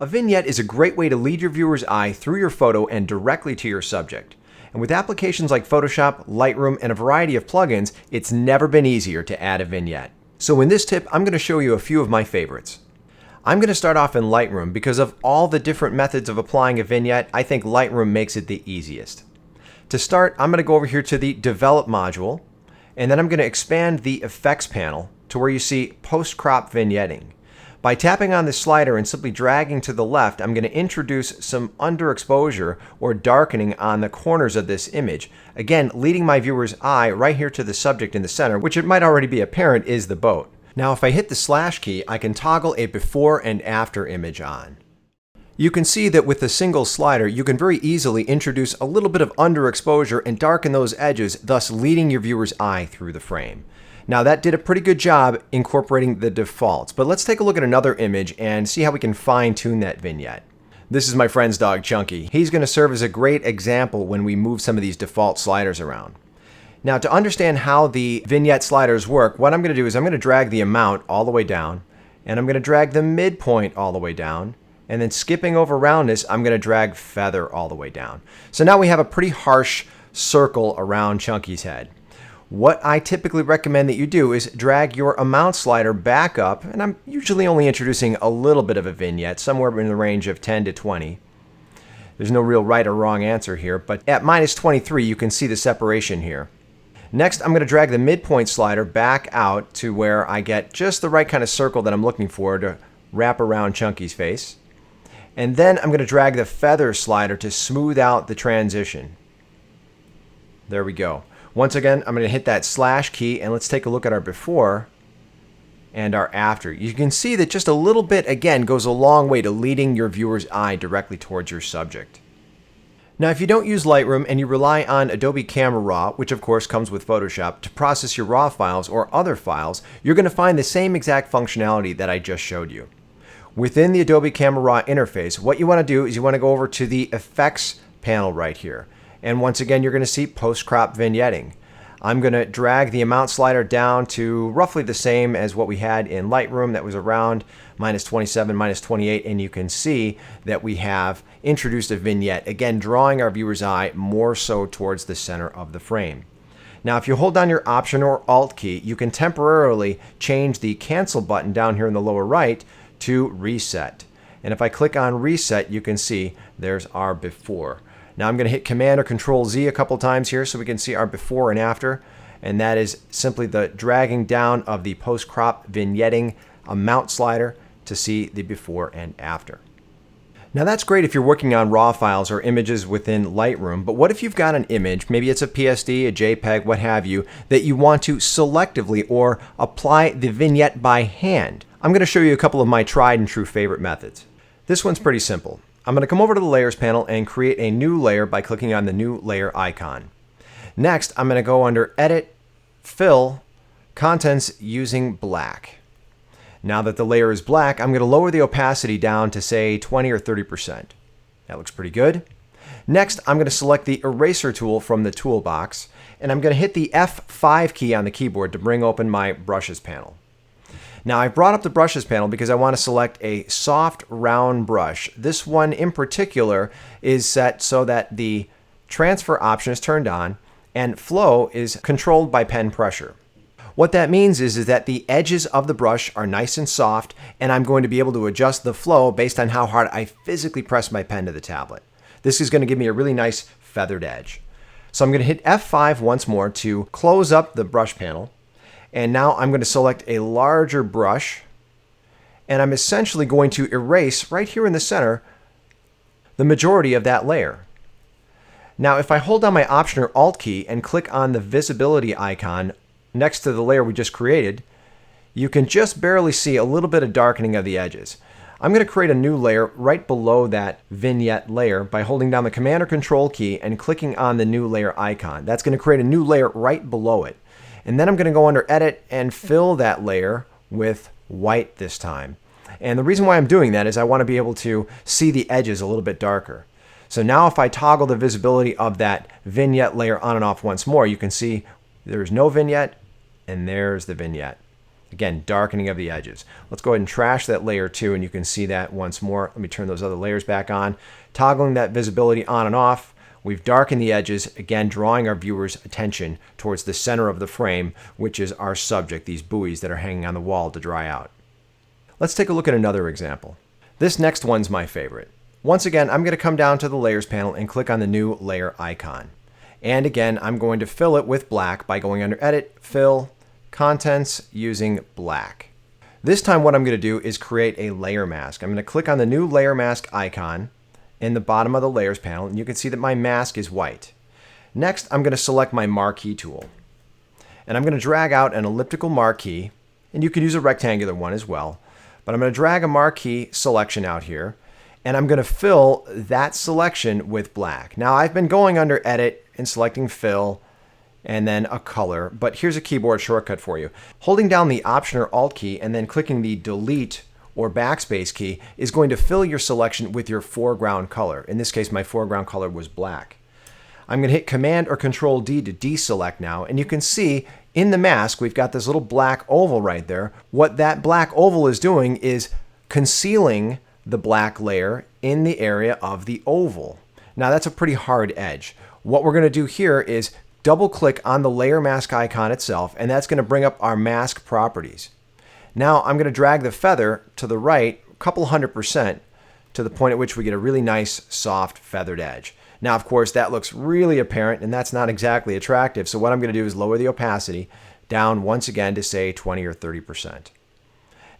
A vignette is a great way to lead your viewer's eye through your photo and directly to your subject. And with applications like Photoshop, Lightroom, and a variety of plugins, it's never been easier to add a vignette. So in this tip, I'm going to show you a few of my favorites. I'm going to start off in Lightroom because of all the different methods of applying a vignette, I think Lightroom makes it the easiest. To start, I'm going to go over here to the Develop module, and then I'm going to expand the Effects panel to where you see Post-Crop Vignetting. By tapping on this slider and simply dragging to the left, I'm going to introduce some underexposure or darkening on the corners of this image. Again, leading my viewer's eye right here to the subject in the center, which it might already be apparent is the boat. Now if I hit the slash key, I can toggle a before and after image on. You can see that with the single slider, you can very easily introduce a little bit of underexposure and darken those edges, thus leading your viewer's eye through the frame. Now that did a pretty good job incorporating the defaults, but let's take a look at another image and see how we can fine-tune that vignette. This is my friend's dog Chunky. He's going to serve as a great example when we move some of these default sliders around. Now to understand how the vignette sliders work, what I'm going to do is I'm going to drag the amount all the way down, and I'm going to drag the midpoint all the way down, and then skipping over roundness, I'm going to drag feather all the way down. So now we have a pretty harsh circle around Chunky's head. What I typically recommend that you do is drag your amount slider back up, and I'm usually only introducing a little bit of a vignette, somewhere in the range of 10 to 20. There's no real right or wrong answer here, but at minus 23 you can see the separation here. Next, I'm going to drag the midpoint slider back out to where I get just the right kind of circle that I'm looking for to wrap around Chunky's face. And then I'm going to drag the feather slider to smooth out the transition. There we go. Once again, I'm going to hit that slash key and let's take a look at our before and our after. You can see that just a little bit, again, goes a long way to leading your viewer's eye directly towards your subject. Now, if you don't use Lightroom and you rely on Adobe Camera Raw, which of course comes with Photoshop, to process your RAW files or other files, you're going to find the same exact functionality that I just showed you. Within the Adobe Camera Raw interface, what you want to do is you want to go over to the Effects panel right here. And once again, you're going to see post-crop vignetting. I'm going to drag the amount slider down to roughly the same as what we had in Lightroom. That was around minus 27, minus 28, and you can see that we have introduced a vignette, again drawing our viewer's eye more so towards the center of the frame. Now if you hold down your Option or Alt key, you can temporarily change the Cancel button down here in the lower right to Reset. And if I click on Reset, you can see there's our before. Now I'm going to hit Command or Control Z a couple times here so we can see our before and after, and that is simply the dragging down of the post-crop vignetting amount slider to see the before and after. Now that's great if you're working on RAW files or images within Lightroom, but what if you've got an image, maybe it's a PSD, a JPEG, what have you, that you want to selectively or apply the vignette by hand? I'm going to show you a couple of my tried and true favorite methods. This one's pretty simple. I'm going to come over to the Layers panel and create a new layer by clicking on the new layer icon. Next, I'm going to go under Edit, Fill, Contents using black. Now that the layer is black, I'm going to lower the opacity down to say 20 or 30%. That looks pretty good. Next, I'm going to select the Eraser tool from the toolbox, and I'm going to hit the F5 key on the keyboard to bring open my Brushes panel. Now I've brought up the Brushes panel because I want to select a soft round brush. This one in particular is set so that the transfer option is turned on and flow is controlled by pen pressure. What that means is that the edges of the brush are nice and soft, and I'm going to be able to adjust the flow based on how hard I physically press my pen to the tablet. This is going to give me a really nice feathered edge. So I'm going to hit F5 once more to close up the brush panel. And now I'm going to select a larger brush, and I'm essentially going to erase right here in the center the majority of that layer. Now if I hold down my Option or Alt key and click on the visibility icon next to the layer we just created, you can just barely see a little bit of darkening of the edges. I'm going to create a new layer right below that vignette layer by holding down the Command or Control key and clicking on the new layer icon. That's going to create a new layer right below it. And then I'm going to go under Edit and fill that layer with white this time. And the reason why I'm doing that is I want to be able to see the edges a little bit darker. So now if I toggle the visibility of that vignette layer on and off once more, you can see there's no vignette and there's the vignette. Again, darkening of the edges. Let's go ahead and trash that layer 2, and you can see that once more. Let me turn those other layers back on. Toggling that visibility on and off. We've darkened the edges, again drawing our viewer's attention towards the center of the frame, which is our subject, these buoys that are hanging on the wall to dry out. Let's take a look at another example. This next one's my favorite. Once again, I'm going to come down to the Layers panel and click on the new layer icon. And again, I'm going to fill it with black by going under Edit, Fill, Contents, using black. This time what I'm going to do is create a layer mask. I'm going to click on the new layer mask icon in the bottom of the Layers panel, and you can see that my mask is white. Next, I'm going to select my marquee tool. And I'm going to drag out an elliptical marquee, and you can use a rectangular one as well. But I'm going to drag a marquee selection out here, and I'm going to fill that selection with black. Now, I've been going under Edit and selecting Fill, and then a color, but here's a keyboard shortcut for you. Holding down the Option or Alt key and then clicking the Delete or Backspace key is going to fill your selection with your foreground color. In this case, my foreground color was black. I'm going to hit Command or Control D to deselect now, and you can see in the mask we've got this little black oval right there. What that black oval is doing is concealing the black layer in the area of the oval. Now that's a pretty hard edge. What we're going to do here is double click on the layer mask icon itself, and that's going to bring up our mask properties. Now I'm going to drag the feather to the right a couple 100% to the point at which we get a really nice soft feathered edge. Now of course that looks really apparent, and that's not exactly attractive, so what I'm going to do is lower the opacity down once again to say 20 or 30%.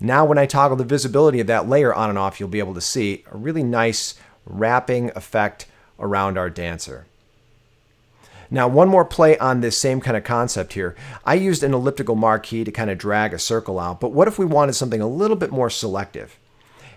Now when I toggle the visibility of that layer on and off, you'll be able to see a really nice wrapping effect around our dancer. Now, one more play on this same kind of concept here. I used an elliptical marquee to kind of drag a circle out, but what if we wanted something a little bit more selective?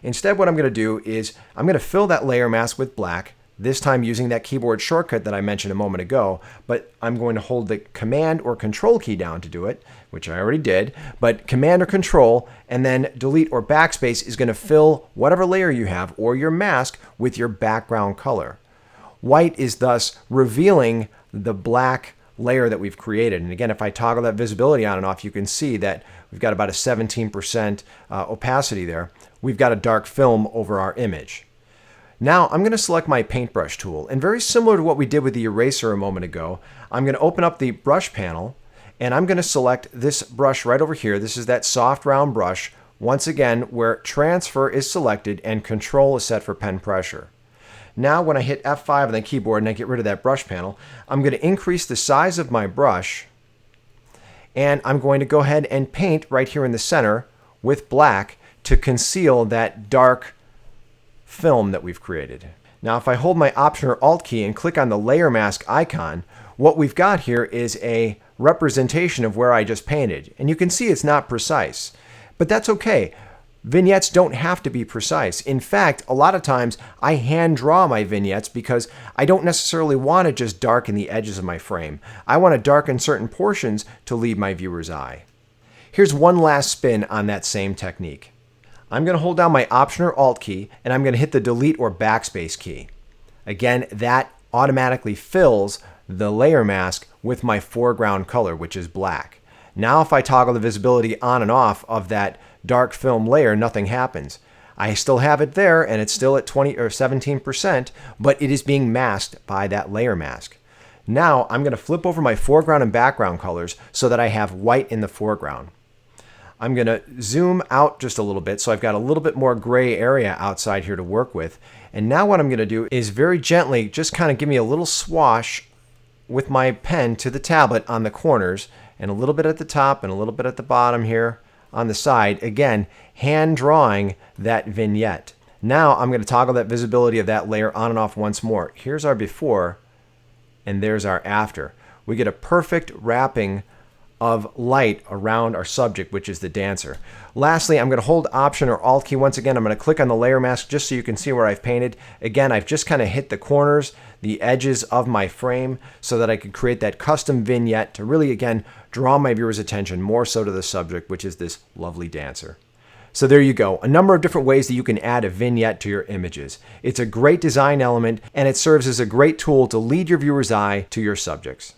Instead, what I'm going to do is I'm going to fill that layer mask with black, this time using that keyboard shortcut that I mentioned a moment ago, but I'm going to hold the Command or Control key down to do it, which I already did, but Command or Control and then Delete or Backspace is going to fill whatever layer you have or your mask with your background color. White is thus revealing the black layer that we've created. And again, if I toggle that visibility on and off, you can see that we've got about a 17% opacity there. We've got a dark film over our image. Now I'm going to select my paintbrush tool, and very similar to what we did with the eraser a moment ago, I'm going to open up the brush panel, and I'm going to select this brush right over here. This is that soft round brush, once again where transfer is selected and control is set for pen pressure. Now when I hit F5 on the keyboard and I get rid of that brush panel, I'm going to increase the size of my brush, and I'm going to go ahead and paint right here in the center with black to conceal that dark film that we've created. Now if I hold my Option or Alt key and click on the layer mask icon, what we've got here is a representation of where I just painted, and you can see it's not precise, but that's okay. Vignettes don't have to be precise. In fact, a lot of times I hand draw my vignettes because I don't necessarily want to just darken the edges of my frame. I want to darken certain portions to leave my viewer's eye. Here's one last spin on that same technique. I'm going to hold down my Option or Alt key, and I'm going to hit the Delete or Backspace key. Again, that automatically fills the layer mask with my foreground color, which is black. Now if I toggle the visibility on and off of that dark film layer, nothing happens. I still have it there, and it's still at 20 or 17%, but it is being masked by that layer mask. Now I'm going to flip over my foreground and background colors so that I have white in the foreground. I'm going to zoom out just a little bit so I've got a little bit more gray area outside here to work with. And now what I'm going to do is very gently just kind of give me a little swash with my pen to the tablet on the corners, and a little bit at the top and a little bit at the bottom here on the side. Again, hand drawing that vignette. Now I'm going to toggle that visibility of that layer on and off once more. Here's our before, and there's our after. We get a perfect wrapping of light around our subject, which is the dancer. Lastly, I'm going to hold Option or Alt key once again. I'm going to click on the layer mask just so you can see where I've painted. Again, I've just kind of hit the corners, the edges of my frame so that I could create that custom vignette to really, again, draw my viewer's attention more so to the subject, which is this lovely dancer. So there you go, a number of different ways that you can add a vignette to your images. It's a great design element, and it serves as a great tool to lead your viewer's eye to your subjects.